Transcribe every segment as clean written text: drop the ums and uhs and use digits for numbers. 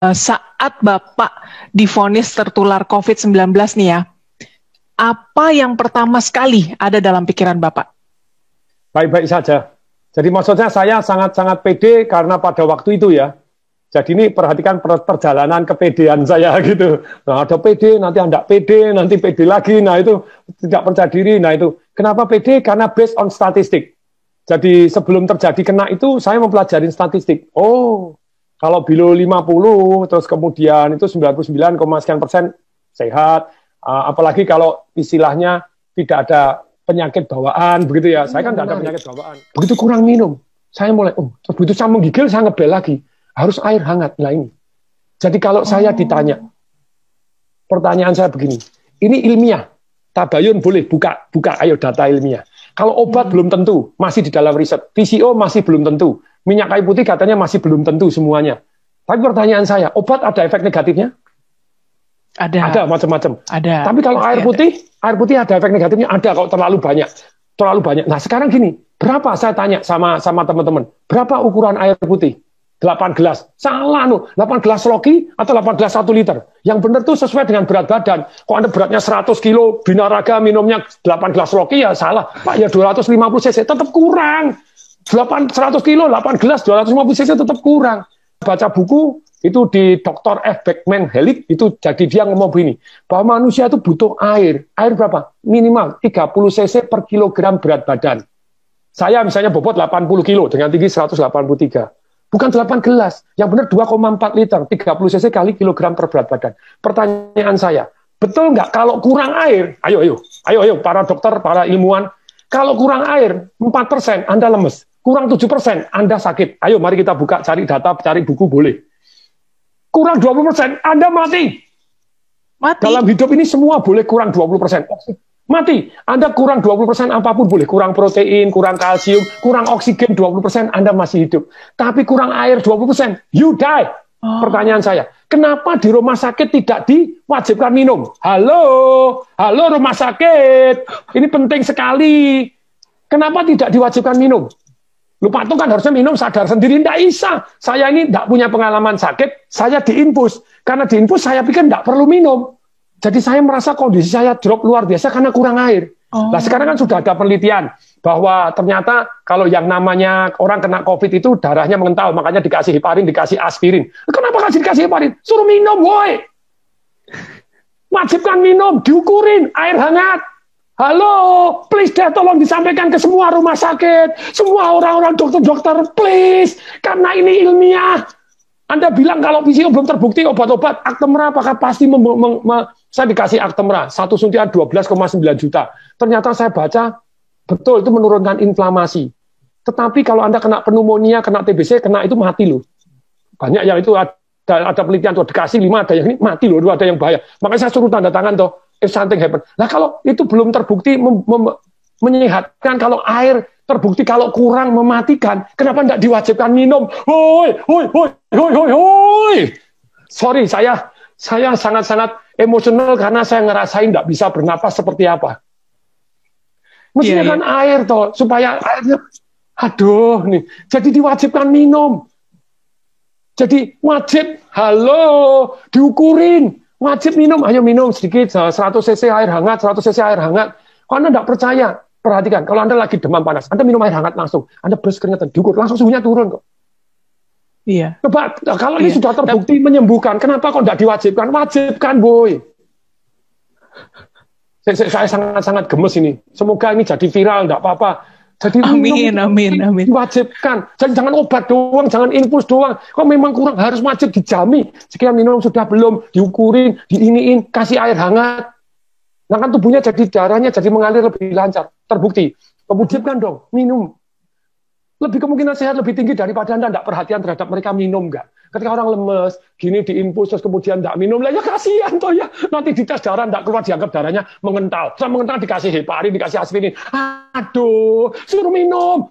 Saat Bapak divonis tertular COVID-19 nih ya, apa yang pertama sekali ada dalam pikiran Bapak? Baik-baik saja. Jadi maksudnya saya sangat-sangat pede karena pada waktu itu ya. Jadi ini perhatikan perjalanan kepedean saya gitu. Nah ada pede, nanti Anda pede, nanti pede lagi. Nah itu tidak percaya diri. Nah itu kenapa pede? Karena based on statistik. Jadi sebelum terjadi kena itu saya mempelajari statistik. Oh, kalau below 50 terus kemudian itu 99,sekian% sehat. Apalagi kalau istilahnya tidak ada penyakit bawaan begitu ya. Saya kan tidak ada penyakit bawaan. Begitu kurang minum, saya mulai terus begitu saya menggigil saya ngebel lagi. Harus air hangat. Nah ini. Jadi kalau saya ditanya, pertanyaan saya begini. Ini ilmiah. Tabayun boleh buka ayo data ilmiah. Kalau obat belum tentu, masih di dalam riset. PCO masih belum tentu. Minyak kayu putih katanya masih belum tentu semuanya. Tapi pertanyaan saya, obat ada efek negatifnya? Ada macam-macam. Ada. Tapi kalau air putih ada efek negatifnya? Ada kalau terlalu banyak. Terlalu banyak. Nah sekarang gini, berapa saya tanya sama teman-teman, berapa ukuran air putih? 8 gelas. Salah, 8 gelas loki atau 8 gelas 1 liter. Yang benar tuh sesuai dengan berat badan. Kok Anda beratnya 100 kilo, binaraga minumnya 8 gelas loki, ya salah. Pak, ya 250 cc, tetap kurang. 100 kilo, 8 gelas, 250 cc tetap kurang. Baca buku, itu di Dr. F. Beckman Hellick, itu jadi dia ngomong begini, bahwa manusia itu butuh air. Air berapa? Minimal 30 cc per kilogram berat badan. Saya misalnya bobot 80 kilo dengan tinggi 183. Bukan 8 gelas, yang benar 2,4 liter, 30 cc kali kilogram per berat badan. Pertanyaan saya, betul nggak kalau kurang air, ayo para dokter, para ilmuwan, kalau kurang air 4% Anda lemes, kurang 7% Anda sakit. Ayo mari kita buka, cari data, cari buku boleh. Kurang 20% Anda mati. Dalam hidup ini semua boleh kurang 20%. Mati. Anda kurang 20% apapun boleh. Kurang protein, kurang kalsium, kurang oksigen 20% Anda masih hidup. Tapi kurang air 20%, you die. Pertanyaan saya, kenapa di rumah sakit tidak diwajibkan minum? Halo rumah sakit. Ini penting sekali. Kenapa tidak diwajibkan minum? Lupa tuh kan harusnya minum sadar sendiri. Tidak bisa. Saya ini tidak punya pengalaman sakit, saya diinfus. Karena diinfus saya pikir tidak perlu minum. Jadi saya merasa kondisi saya drop luar biasa karena kurang air. Nah sekarang kan sudah ada penelitian bahwa ternyata kalau yang namanya orang kena COVID itu darahnya mengental, makanya dikasih heparin, dikasih aspirin. Kenapa dikasih heparin? Suruh minum, woi. Wajibkan minum, diukurin, air hangat. Halo, please deh tolong disampaikan ke semua rumah sakit, semua orang-orang dokter-dokter, please. Karena ini ilmiah. Anda bilang kalau PCO belum terbukti obat-obat, Actemra apakah pasti saya dikasih Actemra, satu suntikan 12,9 juta. Ternyata saya baca, betul itu menurunkan inflamasi. Tetapi kalau Anda kena pneumonia, kena TBC, kena itu mati loh. Banyak yang itu ada penelitian tuh, dikasih 5, ada yang ini mati loh, ada yang bahaya. Makanya saya suruh tanda tangan tuh, if something happen. Nah kalau itu belum terbukti menyehatkan, kalau air terbukti kalau kurang mematikan, kenapa tidak diwajibkan minum? Hoi. Sorry, saya sangat-sangat emosional karena saya ngerasain tidak bisa bernapas seperti apa. Mestinya kan air toh, supaya airnya, aduh nih, jadi diwajibkan minum. Jadi wajib, diukurin, wajib minum, ayo minum sedikit, 100 cc air hangat, 100 cc air hangat. Kalau Anda tidak percaya, perhatikan, kalau Anda lagi demam panas, Anda minum air hangat langsung, Anda beres keringetan, diukur, langsung suhunya turun kok. Iya. Coba, kalau ini sudah terbukti menyembuhkan, kenapa kok tidak diwajibkan? Wajibkan, boy. Saya sangat-sangat gemes ini. Semoga ini jadi viral, tidak apa-apa. Jadi amin. Diwajibkan. Jadi jangan obat doang, jangan infus doang. Kok memang kurang, harus wajib dijami. Sekian minum sudah belum, diukurin, diiniin, kasih air hangat. Nah kan tubuhnya jadi darahnya jadi mengalir lebih lancar. Terbukti. Kemudian dong, minum. Lebih kemungkinan sehat lebih tinggi daripada Anda tidak perhatian terhadap mereka minum nggak. Ketika orang lemes, gini diinfus terus kemudian tidak minum, lah ya kasihan toh ya. Nanti dites darah tidak keluar, dianggap darahnya mengental. Setelah mengental dikasih heparin, dikasih aspirin. Aduh, suruh minum.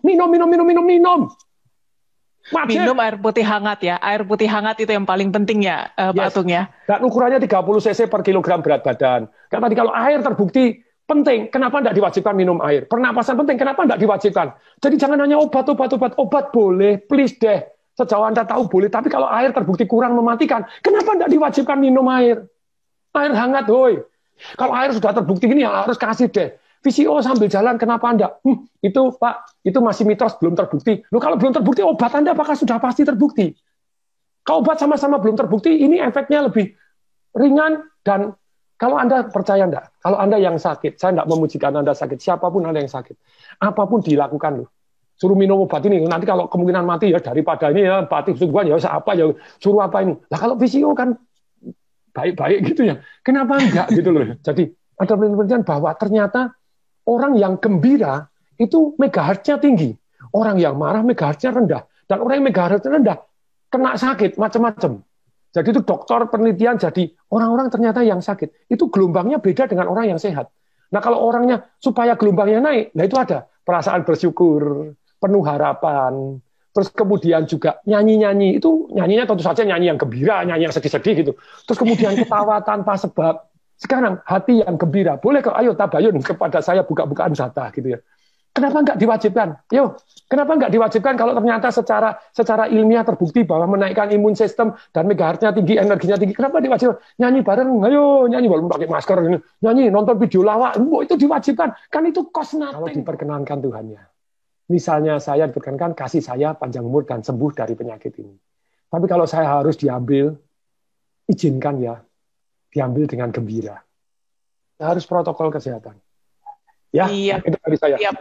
Wajib. Minum air putih hangat ya. Air putih hangat itu yang paling penting ya, Pak Atung ya. Dan ukurannya 30 cc per kilogram berat badan. Karena tadi kalau air terbukti penting, kenapa tidak diwajibkan minum air? Pernapasan penting, kenapa tidak diwajibkan? Jadi jangan hanya obat boleh, please deh. Sejauh Anda tahu boleh, tapi kalau air terbukti kurang mematikan, kenapa tidak diwajibkan minum air? Air hangat, woi. Kalau air sudah terbukti gini, ya harus kasih deh. VCO sambil jalan, kenapa Anda? Itu Pak, itu masih mitos, belum terbukti. Loh, kalau belum terbukti, obat Anda apakah sudah pasti terbukti? Kalau obat sama-sama belum terbukti, ini efeknya lebih ringan. Dan kalau Anda percaya enggak, kalau Anda yang sakit, saya enggak memujikan Anda sakit, siapapun Anda yang sakit, apapun dilakukan loh. Suruh minum obat ini, nanti kalau kemungkinan mati ya daripada ini ya, batik suguhan ya apa ya, suruh apa ini. Lah kalau VCO kan baik-baik gitu ya, kenapa enggak gitu loh. Jadi ada penelitian bahwa ternyata orang yang gembira itu megahertznya tinggi, orang yang marah megahertznya rendah, dan orang yang megahertznya rendah kena sakit macam-macam. Jadi itu dokter penelitian, jadi orang-orang ternyata yang sakit itu gelombangnya beda dengan orang yang sehat. Nah kalau orangnya supaya gelombangnya naik, nah itu ada perasaan bersyukur, penuh harapan, terus kemudian juga nyanyi-nyanyi, itu nyanyinya tentu saja nyanyi yang gembira, nyanyi yang sedih-sedih gitu. Terus kemudian ketawa tanpa sebab. Sekarang hati yang gembira, boleh kok, ayo tabayun kepada saya buka-bukaan zata gitu ya. Kenapa nggak diwajibkan? Yo, kenapa nggak diwajibkan kalau ternyata secara ilmiah terbukti bahwa menaikkan imun sistem dan megahertznya tinggi, energinya tinggi. Kenapa diwajibkan? Nyanyi bareng, ayo nyanyi walaupun pakai masker, nyanyi, nonton video lawak, itu diwajibkan. Kan itu cost nothing. Kalau diperkenankan Tuhannya. Misalnya saya diperkenankan kasih saya panjang umur dan sembuh dari penyakit ini. Tapi kalau saya harus diambil, izinkan ya, diambil dengan gembira. Harus protokol kesehatan. Ya, iya. Itu dari saya. Iya.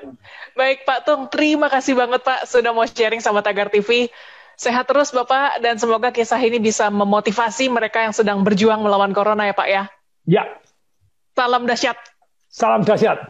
Baik Pak Tung, terima kasih banget Pak sudah mau sharing sama Tagar TV. Sehat terus Bapak, dan semoga kisah ini bisa memotivasi mereka yang sedang berjuang melawan corona ya Pak ya. Ya. Salam dahsyat. Salam dahsyat.